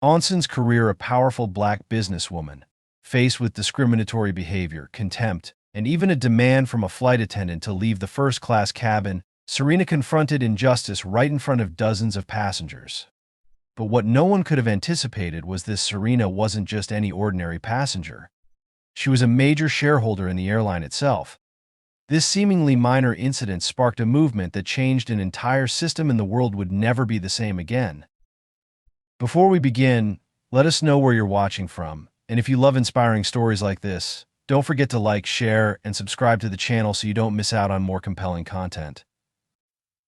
Onson's career, a powerful black businesswoman, faced with discriminatory behavior, contempt, and even a demand from a flight attendant to leave the first-class cabin, Serena confronted injustice right in front of dozens of passengers. But what no one could have anticipated was this: Serena wasn't just any ordinary passenger. She was a major shareholder in the airline itself. This seemingly minor incident sparked a movement that changed an entire system, and the world would never be the same again. Before we begin, let us know where you're watching from, and if you love inspiring stories like this, don't forget to like, share, and subscribe to the channel so you don't miss out on more compelling content.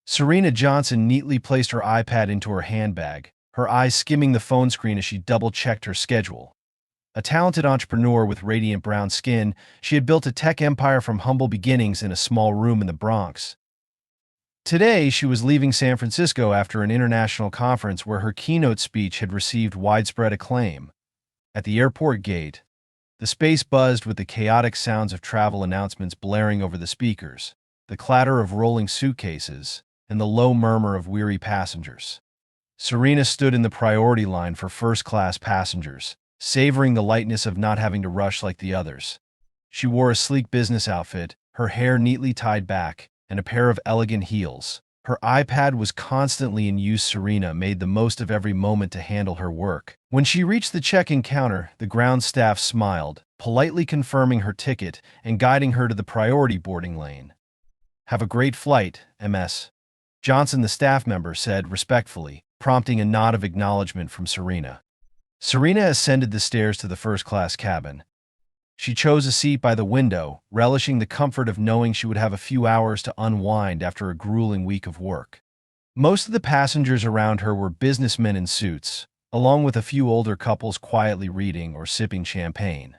Serena Johnson neatly placed her iPad into her handbag, her eyes skimming the phone screen as she double-checked her schedule. A talented entrepreneur with radiant brown skin, she had built a tech empire from humble beginnings in a small room in the Bronx. Today, she was leaving San Francisco after an international conference where her keynote speech had received widespread acclaim. At the airport gate, the space buzzed with the chaotic sounds of travel announcements blaring over the speakers, the clatter of rolling suitcases, and the low murmur of weary passengers. Serena stood in the priority line for first-class passengers, savoring the lightness of not having to rush like the others. She wore a sleek business outfit, her hair neatly tied back, and a pair of elegant heels. Her iPad was constantly in use. Serena made the most of every moment to handle her work. When she reached the check-in counter, the ground staff smiled, politely confirming her ticket and guiding her to the priority boarding lane. "Have a great flight, Ms. Johnson," the staff member said respectfully, prompting a nod of acknowledgement from Serena. Serena ascended the stairs to the first-class cabin. She chose a seat by the window, relishing the comfort of knowing she would have a few hours to unwind after a grueling week of work. Most of the passengers around her were businessmen in suits, along with a few older couples quietly reading or sipping champagne.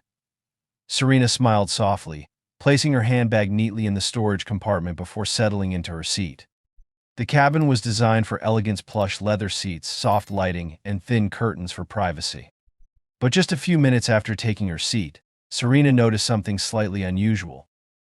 Serena smiled softly, placing her handbag neatly in the storage compartment before settling into her seat. The cabin was designed for elegant plush leather seats, soft lighting, and thin curtains for privacy. But just a few minutes after taking her seat, Serena noticed something slightly unusual.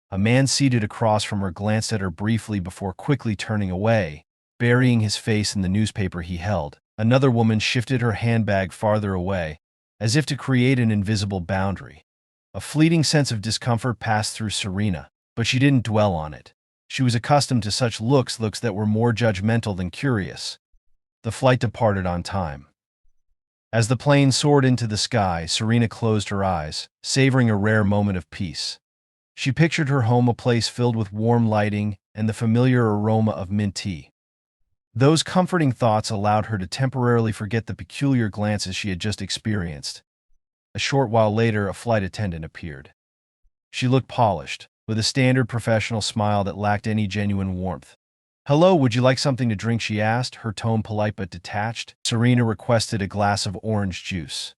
A man seated across from her glanced at her briefly before quickly turning away, burying his face in the newspaper he held. Another woman shifted her handbag farther away, as if to create an invisible boundary. A fleeting sense of discomfort passed through Serena, but she didn't dwell on it. She was accustomed to such looks that were more judgmental than curious. The flight departed on time. As the plane soared into the sky, Serena closed her eyes, savoring a rare moment of peace. She pictured her home, a place filled with warm lighting and the familiar aroma of mint tea. Those comforting thoughts allowed her to temporarily forget the peculiar glances she had just experienced. A short while later, a flight attendant appeared. She looked polished, with a standard professional smile that lacked any genuine warmth. "Hello, would you like something to drink?" she asked, her tone polite but detached. Serena requested a glass of orange juice.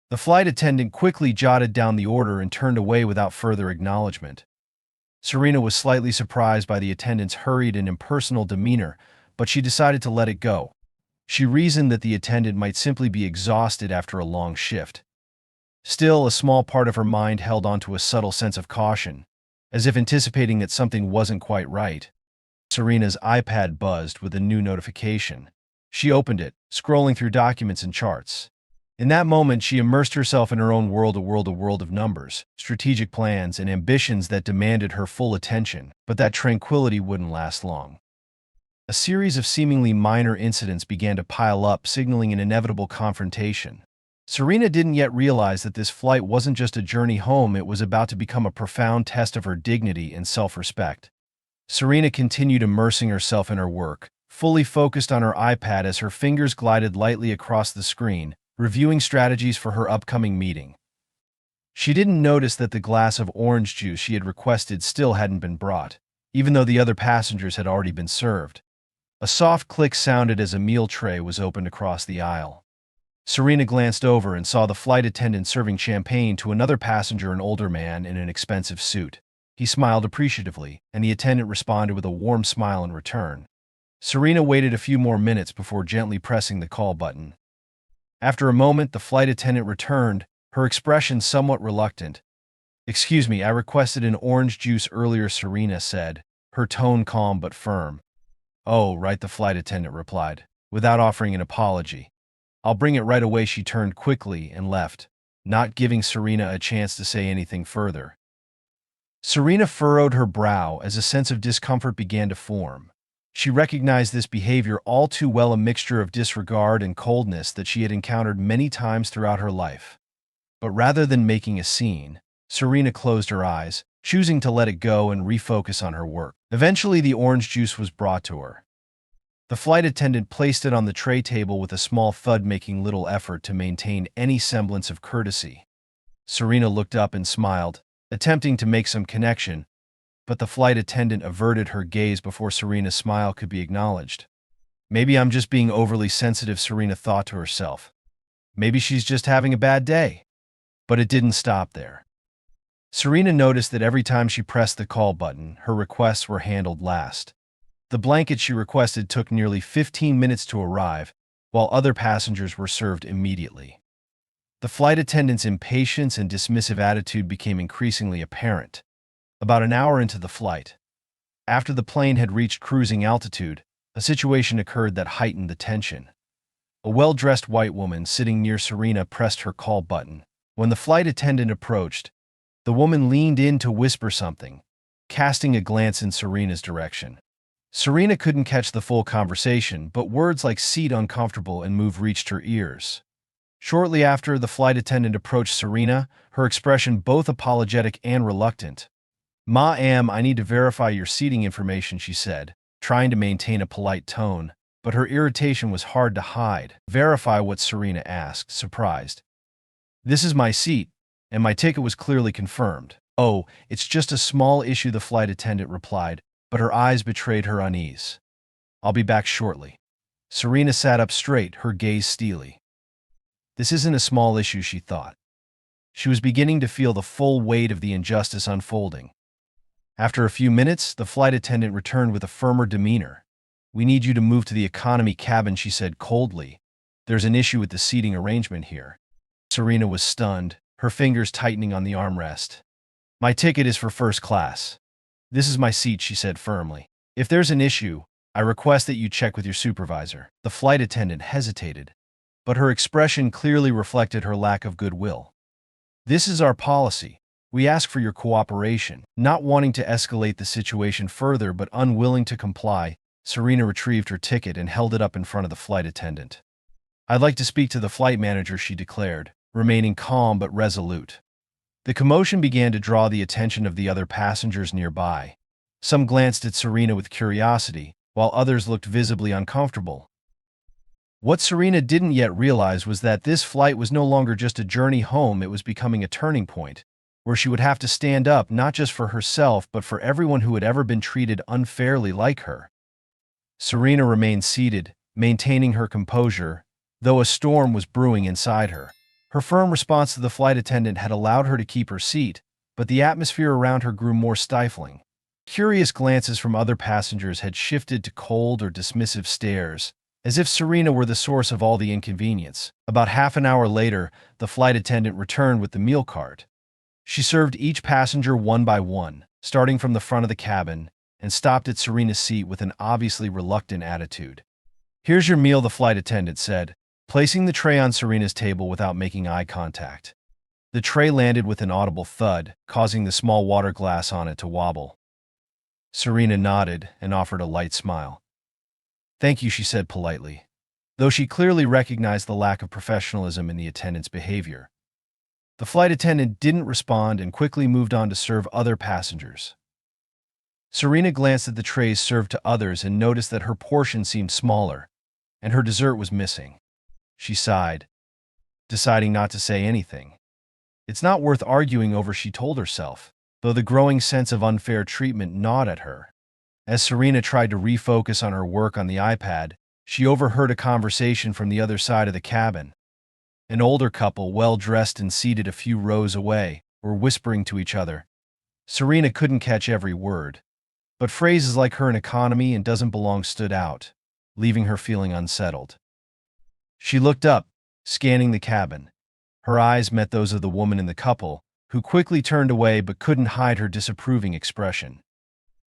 The flight attendant quickly jotted down the order and turned away without further acknowledgement. Serena was slightly surprised by the attendant's hurried and impersonal demeanor, but she decided to let it go. She reasoned that the attendant might simply be exhausted after a long shift. Still, a small part of her mind held onto a subtle sense of caution, as if anticipating that something wasn't quite right. Serena's iPad buzzed with a new notification. She opened it, scrolling through documents and charts. In that moment, she immersed herself in her own world, a world of numbers, strategic plans, and ambitions that demanded her full attention. But that tranquility wouldn't last long. A series of seemingly minor incidents began to pile up, signaling an inevitable confrontation. Serena didn't yet realize that this flight wasn't just a journey home, it was about to become a profound test of her dignity and self-respect. Serena continued immersing herself in her work, fully focused on her iPad as her fingers glided lightly across the screen, reviewing strategies for her upcoming meeting. She didn't notice that the glass of orange juice she had requested still hadn't been brought, even though the other passengers had already been served. A soft click sounded as a meal tray was opened across the aisle. Serena glanced over and saw the flight attendant serving champagne to another passenger, an older man in an expensive suit. He smiled appreciatively, and the attendant responded with a warm smile in return. Serena waited a few more minutes before gently pressing the call button. After a moment, the flight attendant returned, her expression somewhat reluctant. "Excuse me, I requested an orange juice earlier," Serena said, her tone calm but firm. "Oh, right," the flight attendant replied, without offering an apology. I'll bring it right away. She turned quickly and left, not giving Serena a chance to say anything further. Serena furrowed her brow as a sense of discomfort began to form. She recognized this behavior all too well, a mixture of disregard and coldness that she had encountered many times throughout her life. But rather than making a scene, Serena closed her eyes, choosing to let it go and refocus on her work. Eventually, the orange juice was brought to her. The flight attendant placed it on the tray table with a small thud, making little effort to maintain any semblance of courtesy. Serena looked up and smiled, attempting to make some connection, but the flight attendant averted her gaze before Serena's smile could be acknowledged. Maybe I'm just being overly sensitive, Serena thought to herself. Maybe she's just having a bad day. But it didn't stop there. Serena noticed that every time she pressed the call button, her requests were handled last. The blanket she requested took nearly 15 minutes to arrive, while other passengers were served immediately. The flight attendant's impatience and dismissive attitude became increasingly apparent. About an hour into the flight, after the plane had reached cruising altitude, a situation occurred that heightened the tension. A well-dressed white woman sitting near Serena pressed her call button. When the flight attendant approached, the woman leaned in to whisper something, casting a glance in Serena's direction. Serena couldn't catch the full conversation, but words like "seat uncomfortable" and "move" reached her ears. Shortly after the flight attendant approached Serena, her expression both apologetic and reluctant. "Ma'am, I need to verify your seating information," she said, trying to maintain a polite tone, but her irritation was hard to hide. "Verify what?" Serena asked, surprised. "This is my seat, and my ticket was clearly confirmed." "Oh, it's just a small issue," the flight attendant replied, but her eyes betrayed her unease. "I'll be back shortly." Serena sat up straight, her gaze steely. This isn't a small issue, she thought. She was beginning to feel the full weight of the injustice unfolding. After a few minutes, the flight attendant returned with a firmer demeanor. "We need you to move to the economy cabin," she said coldly. "There's an issue with the seating arrangement here." Serena was stunned, her fingers tightening on the armrest. "My ticket is for first class. This is my seat," she said firmly. "If there's an issue, I request that you check with your supervisor." The flight attendant hesitated, but her expression clearly reflected her lack of goodwill. "This is our policy. We ask for your cooperation." Not wanting to escalate the situation further but unwilling to comply, Serena retrieved her ticket and held it up in front of the flight attendant. "I'd like to speak to the flight manager," she declared, remaining calm but resolute. The commotion began to draw the attention of the other passengers nearby. Some glanced at Serena with curiosity, while others looked visibly uncomfortable. What Serena didn't yet realize was that this flight was no longer just a journey home, it was becoming a turning point, where she would have to stand up not just for herself but for everyone who had ever been treated unfairly like her. Serena remained seated, maintaining her composure, though a storm was brewing inside her. Her firm response to the flight attendant had allowed her to keep her seat, but the atmosphere around her grew more stifling. Curious glances from other passengers had shifted to cold or dismissive stares, as if Serena were the source of all the inconvenience. About half an hour later, the flight attendant returned with the meal cart. She served each passenger one by one, starting from the front of the cabin, and stopped at Serena's seat with an obviously reluctant attitude. "Here's your meal," the flight attendant said, placing the tray on Serena's table without making eye contact. The tray landed with an audible thud, causing the small water glass on it to wobble. Serena nodded and offered a light smile. "Thank you," she said politely, though she clearly recognized the lack of professionalism in the attendant's behavior. The flight attendant didn't respond and quickly moved on to serve other passengers. Serena glanced at the trays served to others and noticed that her portion seemed smaller, and her dessert was missing. She sighed, deciding not to say anything. It's not worth arguing over, she told herself, though the growing sense of unfair treatment gnawed at her. As Serena tried to refocus on her work on the iPad, she overheard a conversation from the other side of the cabin. An older couple, well-dressed and seated a few rows away, were whispering to each other. Serena couldn't catch every word, but phrases like "her an economy" and "doesn't belong" stood out, leaving her feeling unsettled. She looked up, scanning the cabin. Her eyes met those of the woman in the couple, who quickly turned away but couldn't hide her disapproving expression.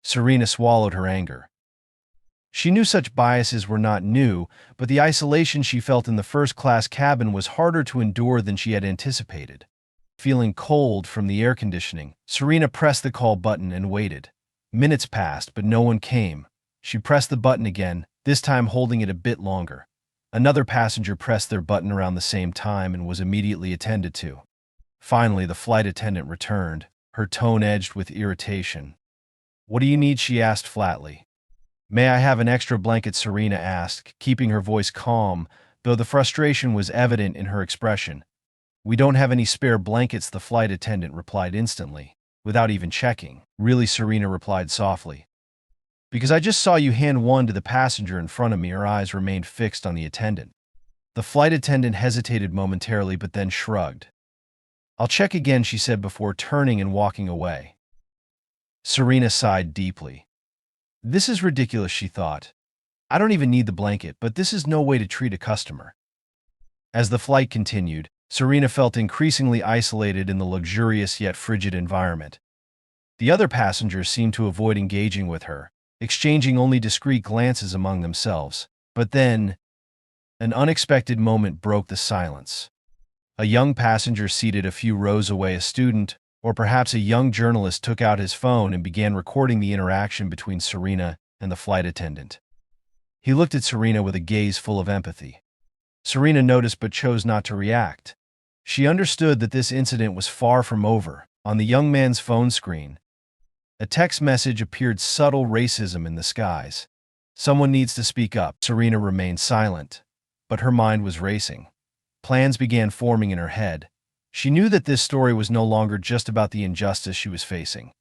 Serena swallowed her anger. She knew such biases were not new, but the isolation she felt in the first-class cabin was harder to endure than she had anticipated. Feeling cold from the air conditioning, Serena pressed the call button and waited. Minutes passed, but no one came. She pressed the button again, this time holding it a bit longer. Another passenger pressed their button around the same time and was immediately attended to. Finally, the flight attendant returned, her tone edged with irritation. "What do you need?" she asked flatly. "May I have an extra blanket?" Serena asked, keeping her voice calm, though the frustration was evident in her expression. "We don't have any spare blankets," the flight attendant replied instantly, without even checking. "Really?" Serena replied softly. "Because I just saw you hand one to the passenger in front of me." Her eyes remained fixed on the attendant. The flight attendant hesitated momentarily but then shrugged. "I'll check again," she said before turning and walking away. Serena sighed deeply. "This is ridiculous," she thought. "I don't even need the blanket, but this is no way to treat a customer." As the flight continued, Serena felt increasingly isolated in the luxurious yet frigid environment. The other passengers seemed to avoid engaging with her, exchanging only discreet glances among themselves. But then, an unexpected moment broke the silence. A young passenger seated a few rows away, a student, or perhaps a young journalist, took out his phone and began recording the interaction between Serena and the flight attendant. He looked at Serena with a gaze full of empathy. Serena noticed but chose not to react. She understood that this incident was far from over. On the young man's phone screen, a text message appeared: "Subtle racism in the skies. Someone needs to speak up." Serena remained silent, but her mind was racing. Plans began forming in her head. She knew that this story was no longer just about the injustice she was facing.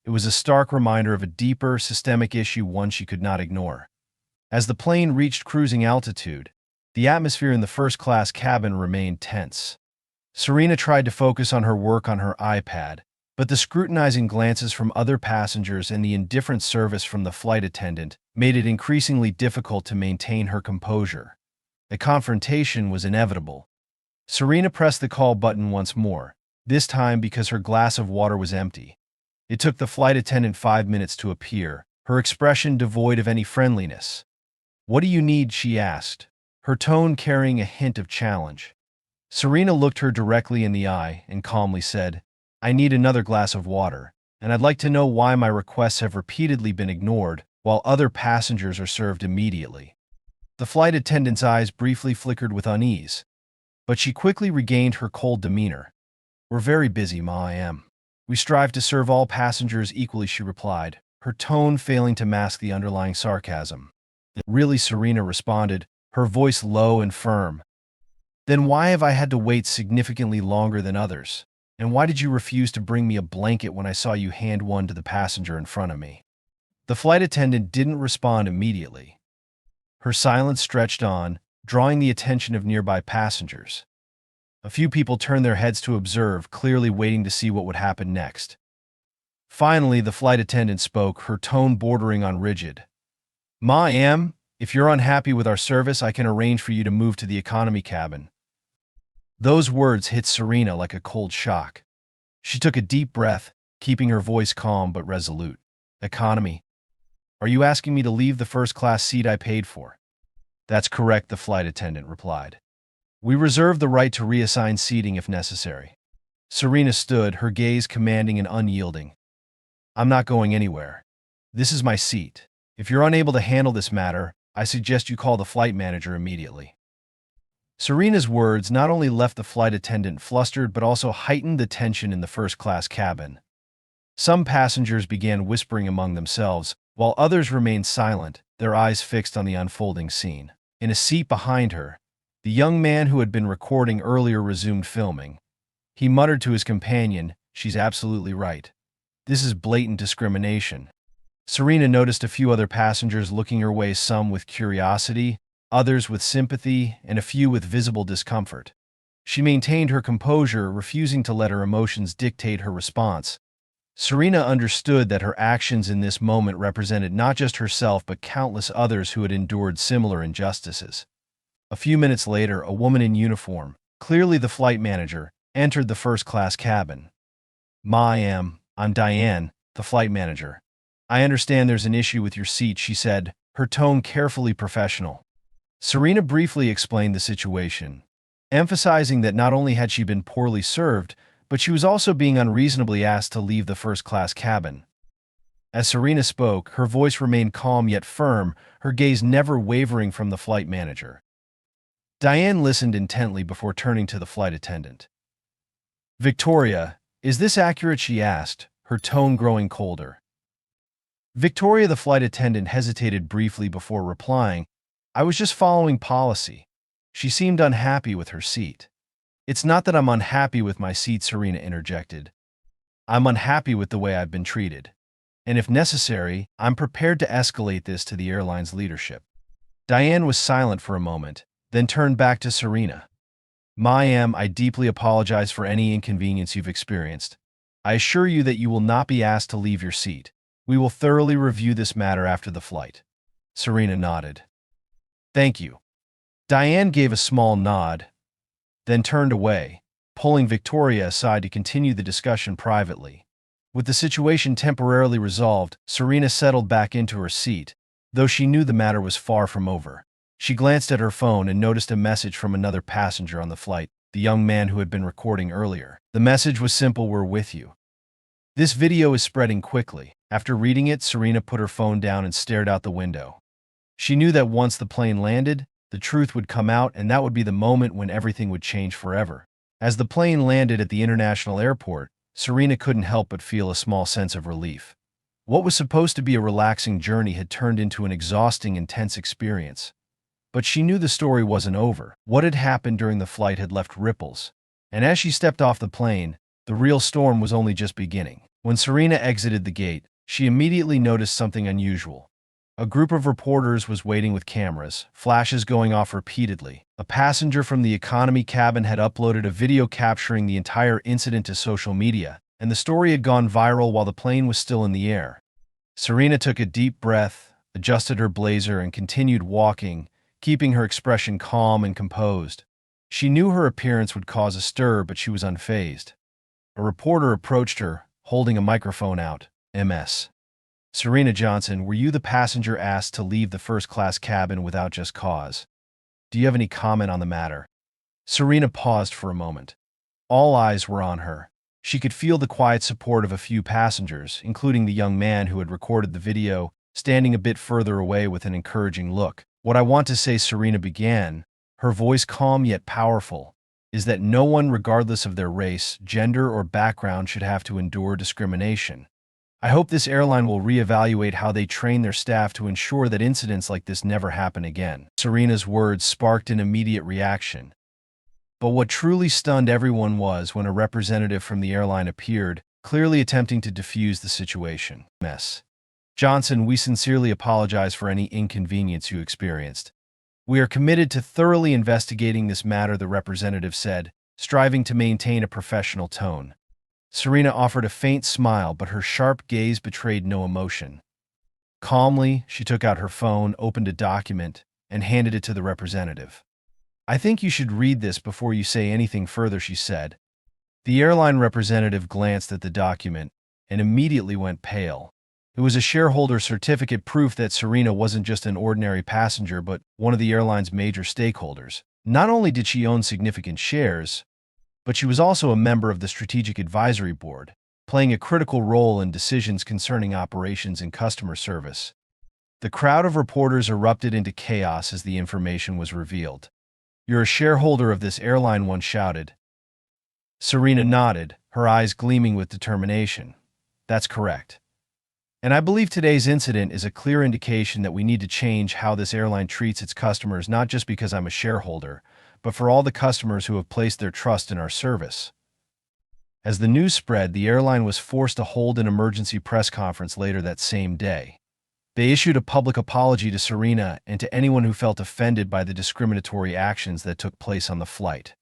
It was a stark reminder of a deeper, systemic issue, one she could not ignore. As the plane reached cruising altitude, the atmosphere in the first-class cabin remained tense. Serena tried to focus on her work on her iPad, but the scrutinizing glances from other passengers and the indifferent service from the flight attendant made it increasingly difficult to maintain her composure. A confrontation was inevitable. Serena pressed the call button once more, this time because her glass of water was empty. It took the flight attendant 5 minutes to appear, her expression devoid of any friendliness. "What do you need?" she asked, her tone carrying a hint of challenge. Serena looked her directly in the eye and calmly said, "I need another glass of water, and I'd like to know why my requests have repeatedly been ignored while other passengers are served immediately." The flight attendant's eyes briefly flickered with unease, but she quickly regained her cold demeanor. "We're very busy, ma'am. We strive to serve all passengers equally," she replied, her tone failing to mask the underlying sarcasm. "Really?" Serena responded, her voice low and firm. "Then why have I had to wait significantly longer than others? And why did you refuse to bring me a blanket when I saw you hand one to the passenger in front of me?" The flight attendant didn't respond immediately. Her silence stretched on, drawing the attention of nearby passengers. A few people turned their heads to observe, clearly waiting to see what would happen next. Finally, the flight attendant spoke, her tone bordering on rigid. "Ma'am, if you're unhappy with our service, I can arrange for you to move to the economy cabin." Those words hit Serena like a cold shock. She took a deep breath, keeping her voice calm but resolute. "Economy? Are you asking me to leave the first-class seat I paid for?" "That's correct," the flight attendant replied. "We reserve the right to reassign seating if necessary." Serena stood, her gaze commanding and unyielding. "I'm not going anywhere. This is my seat. If you're unable to handle this matter, I suggest you call the flight manager immediately." Serena's words not only left the flight attendant flustered but also heightened the tension in the first-class cabin. Some passengers began whispering among themselves, while others remained silent, their eyes fixed on the unfolding scene. In a seat behind her, the young man who had been recording earlier resumed filming. He muttered to his companion, "She's absolutely right. This is blatant discrimination." Serena noticed a few other passengers looking her way, some with curiosity, others with sympathy, and a few with visible discomfort. She maintained her composure, refusing to let her emotions dictate her response. Serena understood that her actions in this moment represented not just herself but countless others who had endured similar injustices. A few minutes later, a woman in uniform, clearly the flight manager, entered the first-class cabin. "Ma'am, I'm Diane, the flight manager. I understand there's an issue with your seat," she said, her tone carefully professional. Serena briefly explained the situation, emphasizing that not only had she been poorly served, but she was also being unreasonably asked to leave the first-class cabin. As Serena spoke, her voice remained calm yet firm, her gaze never wavering from the flight manager. Diane listened intently before turning to the flight attendant. "Victoria, is this accurate?" she asked, her tone growing colder. Victoria, the flight attendant, hesitated briefly before replying, "I was just following policy." She seemed unhappy with her seat. "It's not that I'm unhappy with my seat," Serena interjected. "I'm unhappy with the way I've been treated. And if necessary, I'm prepared to escalate this to the airline's leadership." Diane was silent for a moment, then turned back to Serena. I deeply apologize for any inconvenience you've experienced. I assure you that you will not be asked to leave your seat. We will thoroughly review this matter after the flight." Serena nodded. "Thank you." Diane gave a small nod, then turned away, pulling Victoria aside to continue the discussion privately. With the situation temporarily resolved, Serena settled back into her seat, though she knew the matter was far from over. She glanced at her phone and noticed a message from another passenger on the flight, the young man who had been recording earlier. The message was simple: "We're with you." This video is spreading quickly. After reading it, Serena put her phone down and stared out the window. She knew that once the plane landed, the truth would come out, and that would be the moment when everything would change forever. As the plane landed at the international airport, Serena couldn't help but feel a small sense of relief. What was supposed to be a relaxing journey had turned into an exhausting, intense experience. But she knew the story wasn't over. What had happened during the flight had left ripples. And as she stepped off the plane, the real storm was only just beginning. When Serena exited the gate, she immediately noticed something unusual. A group of reporters was waiting with cameras, flashes going off repeatedly. A passenger from the economy cabin had uploaded a video capturing the entire incident to social media, and the story had gone viral while the plane was still in the air. Serena took a deep breath, adjusted her blazer, and continued walking, keeping her expression calm and composed. She knew her appearance would cause a stir, but she was unfazed. A reporter approached her, holding a microphone out. "Ms. Serena Johnson, were you the passenger asked to leave the first-class cabin without just cause? Do you have any comment on the matter?" Serena paused for a moment. All eyes were on her. She could feel the quiet support of a few passengers, including the young man who had recorded the video, standing a bit further away with an encouraging look. "What I want to say," Serena began, her voice calm yet powerful, "is that no one, regardless of their race, gender, or background, should have to endure discrimination. I hope this airline will reevaluate how they train their staff to ensure that incidents like this never happen again." Serena's words sparked an immediate reaction. But what truly stunned everyone was when a representative from the airline appeared, clearly attempting to defuse the situation. "Ms. Johnson, we sincerely apologize for any inconvenience you experienced. We are committed to thoroughly investigating this matter," the representative said, striving to maintain a professional tone. Serena offered a faint smile, but her sharp gaze betrayed no emotion. Calmly, she took out her phone, opened a document, and handed it to the representative. "I think you should read this before you say anything further," she said. The airline representative glanced at the document and immediately went pale. It was a shareholder certificate, proof that Serena wasn't just an ordinary passenger but one of the airline's major stakeholders. Not only did she own significant shares, but she was also a member of the Strategic Advisory Board, playing a critical role in decisions concerning operations and customer service. The crowd of reporters erupted into chaos as the information was revealed. "You're a shareholder of this airline," one shouted. Serena nodded, her eyes gleaming with determination. "That's correct. And I believe today's incident is a clear indication that we need to change how this airline treats its customers, not just because I'm a shareholder, but for all the customers who have placed their trust in our service." As the news spread, the airline was forced to hold an emergency press conference later that same day. They issued a public apology to Serena and to anyone who felt offended by the discriminatory actions that took place on the flight.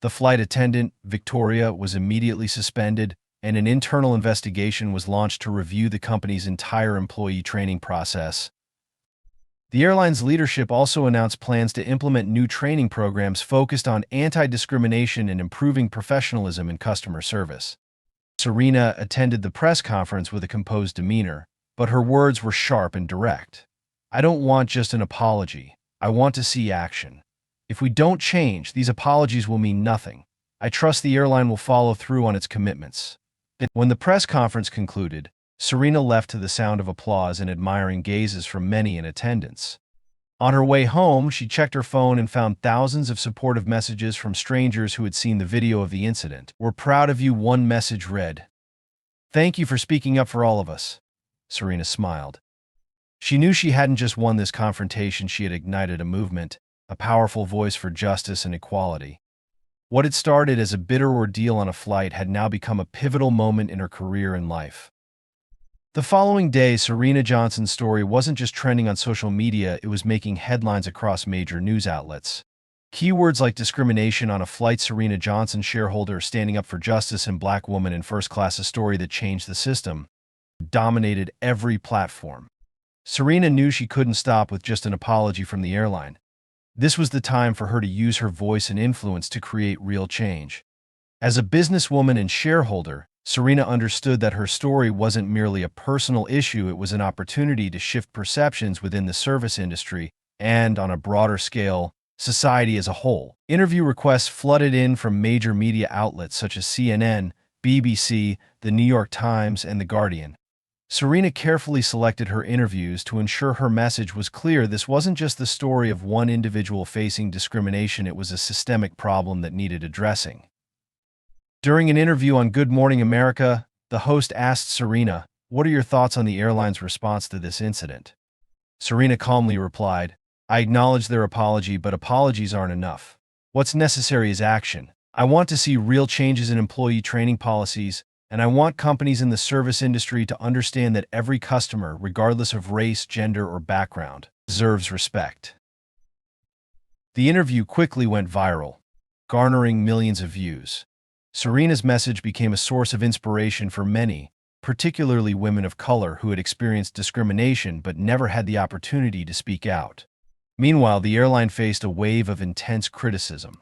The flight attendant, Victoria, was immediately suspended, and an internal investigation was launched to review the company's entire employee training process. The airline's leadership also announced plans to implement new training programs focused on anti-discrimination and improving professionalism in customer service. Serena attended the press conference with a composed demeanor, but her words were sharp and direct. I don't want just an apology. I want to see action. If we don't change, these apologies will mean nothing. I trust the airline will follow through on its commitments." When the press conference concluded, Serena left to the sound of applause and admiring gazes from many in attendance. On her way home, she checked her phone and found thousands of supportive messages from strangers who had seen the video of the incident. "We're proud of you," one message read. "Thank you for speaking up for all of us." Serena smiled. She knew she hadn't just won this confrontation, she had ignited a movement, a powerful voice for justice and equality. What had started as a bitter ordeal on a flight had now become a pivotal moment in her career and life. The following day, Serena Johnson's story wasn't just trending on social media, it was making headlines across major news outlets. Keywords like discrimination on a flight, Serena Johnson, shareholder standing up for justice, and black woman in first class, a story that changed the system, dominated every platform. Serena knew she couldn't stop with just an apology from the airline. This was the time for her to use her voice and influence to create real change. As a businesswoman and shareholder, Serena understood that her story wasn't merely a personal issue, it was an opportunity to shift perceptions within the service industry and, on a broader scale, society as a whole. Interview requests flooded in from major media outlets such as CNN, BBC, The New York Times, and The Guardian. Serena carefully selected her interviews to ensure her message was clear. This wasn't just the story of one individual facing discrimination, it was a systemic problem that needed addressing. During an interview on Good Morning America, the host asked Serena, "What are your thoughts on the airline's response to this incident?" Serena calmly replied, "I acknowledge their apology, but apologies aren't enough. What's necessary is action. I want to see real changes in employee training policies, and I want companies in the service industry to understand that every customer, regardless of race, gender, or background, deserves respect." The interview quickly went viral, garnering millions of views. Serena's message became a source of inspiration for many, particularly women of color who had experienced discrimination but never had the opportunity to speak out. Meanwhile, the airline faced a wave of intense criticism.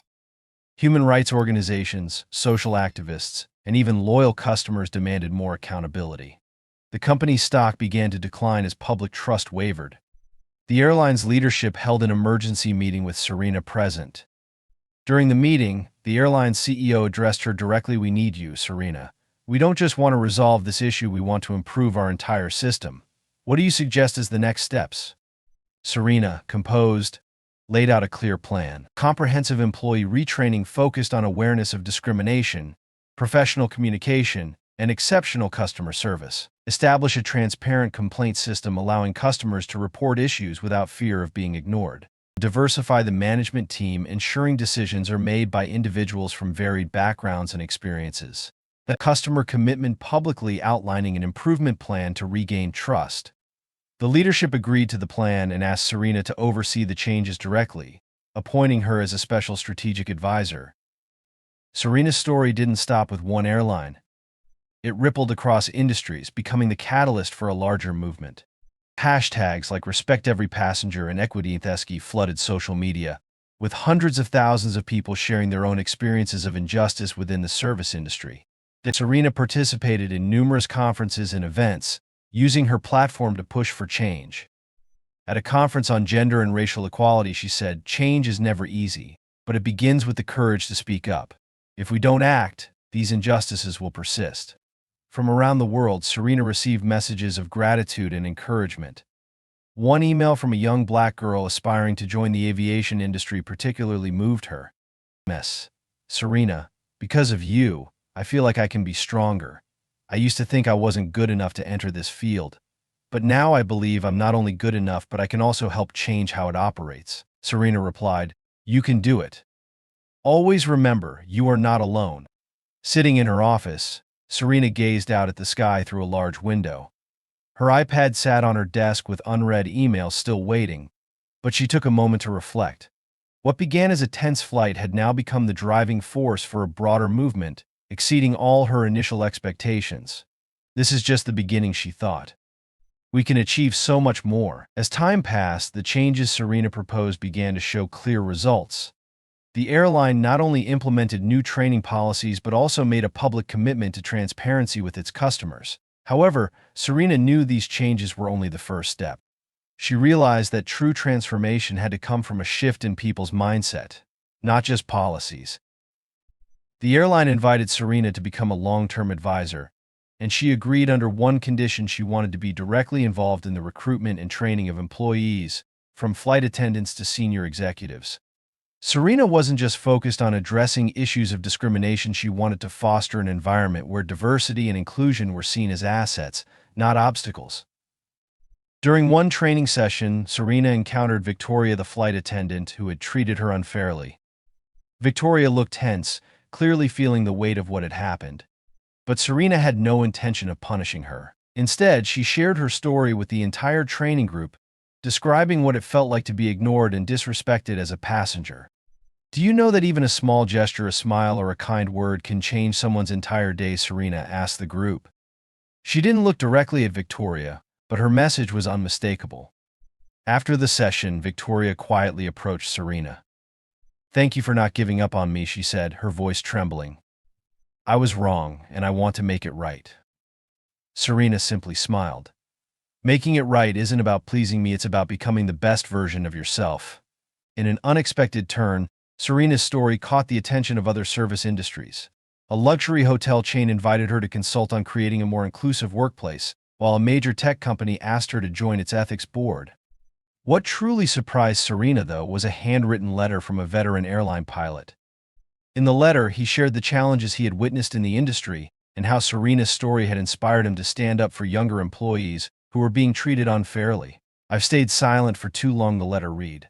Human rights organizations, social activists, and even loyal customers demanded more accountability. The company's stock began to decline as public trust wavered. The airline's leadership held an emergency meeting with Serena present. During the meeting, the airline's CEO addressed her directly. "We need you, Serena. We don't just want to resolve this issue, we want to improve our entire system. What do you suggest as the next steps?" Serena, composed, laid out a clear plan. Comprehensive employee retraining focused on awareness of discrimination, professional communication, and exceptional customer service. Establish a transparent complaint system allowing customers to report issues without fear of being ignored. Diversify the management team, ensuring decisions are made by individuals from varied backgrounds and experiences. The customer commitment, publicly outlining an improvement plan to regain trust. The leadership agreed to the plan and asked Serena to oversee the changes directly, appointing her as a special strategic advisor. Serena's story didn't stop with one airline. It rippled across industries, becoming the catalyst for a larger movement. Hashtags like "Respect Every Passenger" and "Equity Thesky" flooded social media, with hundreds of thousands of people sharing their own experiences of injustice within the service industry. Serena participated in numerous conferences and events, using her platform to push for change. At a conference on gender and racial equality, she said, "Change is never easy, but it begins with the courage to speak up. If we don't act, these injustices will persist." From around the world, Serena received messages of gratitude and encouragement. One email from a young black girl aspiring to join the aviation industry particularly moved her. "Miss Serena, because of you, I feel like I can be stronger. I used to think I wasn't good enough to enter this field, but now I believe I'm not only good enough, but I can also help change how it operates." Serena replied, "You can do it. Always remember, you are not alone." Sitting in her office, Serena gazed out at the sky through a large window. Her iPad sat on her desk with unread emails still waiting, but she took a moment to reflect. What began as a tense flight had now become the driving force for a broader movement, exceeding all her initial expectations. This is just the beginning, she thought. We can achieve so much more. As time passed, the changes Serena proposed began to show clear results. The airline not only implemented new training policies but also made a public commitment to transparency with its customers. However, Serena knew these changes were only the first step. She realized that true transformation had to come from a shift in people's mindset, not just policies. The airline invited Serena to become a long-term advisor, and she agreed under one condition: she wanted to be directly involved in the recruitment and training of employees, from flight attendants to senior executives. Serena wasn't just focused on addressing issues of discrimination, she wanted to foster an environment where diversity and inclusion were seen as assets, not obstacles. During one training session, Serena encountered Victoria, the flight attendant, who had treated her unfairly. Victoria looked tense, clearly feeling the weight of what had happened. But Serena had no intention of punishing her. Instead, she shared her story with the entire training group, describing what it felt like to be ignored and disrespected as a passenger. Do you know that even a small gesture, a smile, or a kind word can change someone's entire day? Serena asked the group. She didn't look directly at Victoria, but her message was unmistakable. After the session, Victoria quietly approached Serena. "Thank you for not giving up on me," she said, her voice trembling. "I was wrong, and I want to make it right." Serena simply smiled. "Making it right isn't about pleasing me, it's about becoming the best version of yourself." In an unexpected turn, Serena's story caught the attention of other service industries. A luxury hotel chain invited her to consult on creating a more inclusive workplace, while a major tech company asked her to join its ethics board. What truly surprised Serena, though, was a handwritten letter from a veteran airline pilot. In the letter, he shared the challenges he had witnessed in the industry and how Serena's story had inspired him to stand up for younger employees who were being treated unfairly. "I've stayed silent for too long," the letter read.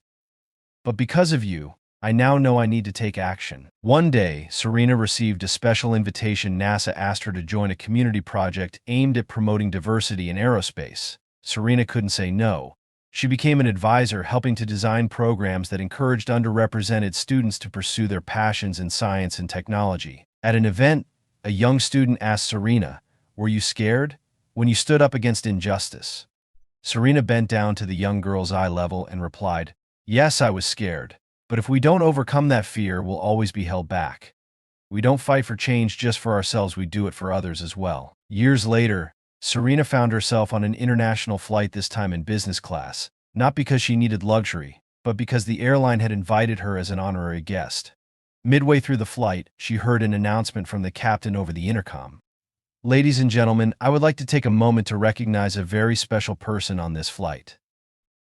"But because of you, I now know I need to take action." One day, Serena received a special invitation. NASA asked her to join a community project aimed at promoting diversity in aerospace. Serena couldn't say no. She became an advisor, helping to design programs that encouraged underrepresented students to pursue their passions in science and technology. At an event, a young student asked Serena, "Were you scared when you stood up against injustice?" Serena bent down to the young girl's eye level and replied, "Yes, I was scared. But if we don't overcome that fear, we'll always be held back. We don't fight for change just for ourselves, we do it for others as well." Years later, Serena found herself on an international flight, this time in business class, not because she needed luxury, but because the airline had invited her as an honorary guest. Midway through the flight, she heard an announcement from the captain over the intercom. "Ladies and gentlemen, I would like to take a moment to recognize a very special person on this flight.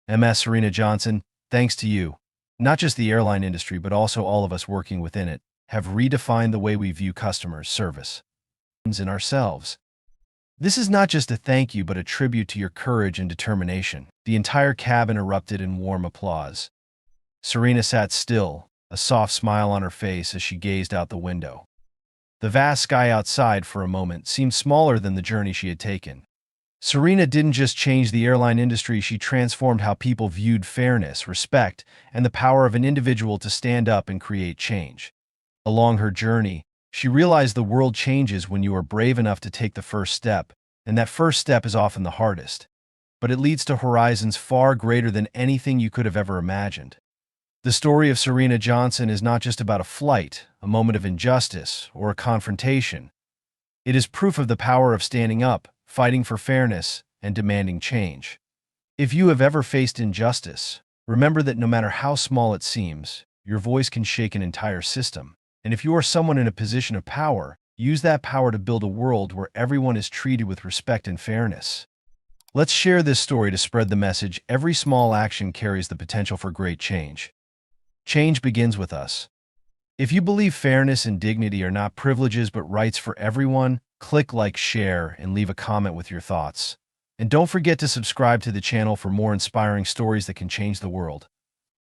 Ms. Serena Johnson, thanks to you, not just the airline industry, but also all of us working within it, have redefined the way we view customers, service, and ourselves. This is not just a thank you, but a tribute to your courage and determination." The entire cabin erupted in warm applause. Serena sat still, a soft smile on her face as she gazed out the window. The vast sky outside, for a moment, seemed smaller than the journey she had taken. Serena didn't just change the airline industry, she transformed how people viewed fairness, respect, and the power of an individual to stand up and create change. Along her journey, she realized the world changes when you are brave enough to take the first step, and that first step is often the hardest. But it leads to horizons far greater than anything you could have ever imagined. The story of Serena Johnson is not just about a flight, a moment of injustice, or a confrontation. It is proof of the power of standing up, fighting for fairness, and demanding change. If you have ever faced injustice, remember that no matter how small it seems, your voice can shake an entire system. And if you are someone in a position of power, use that power to build a world where everyone is treated with respect and fairness. Let's share this story to spread the message. Every small action carries the potential for great change. Change begins with us. If you believe fairness and dignity are not privileges but rights for everyone, click like, share, and leave a comment with your thoughts. And don't forget to subscribe to the channel for more inspiring stories that can change the world.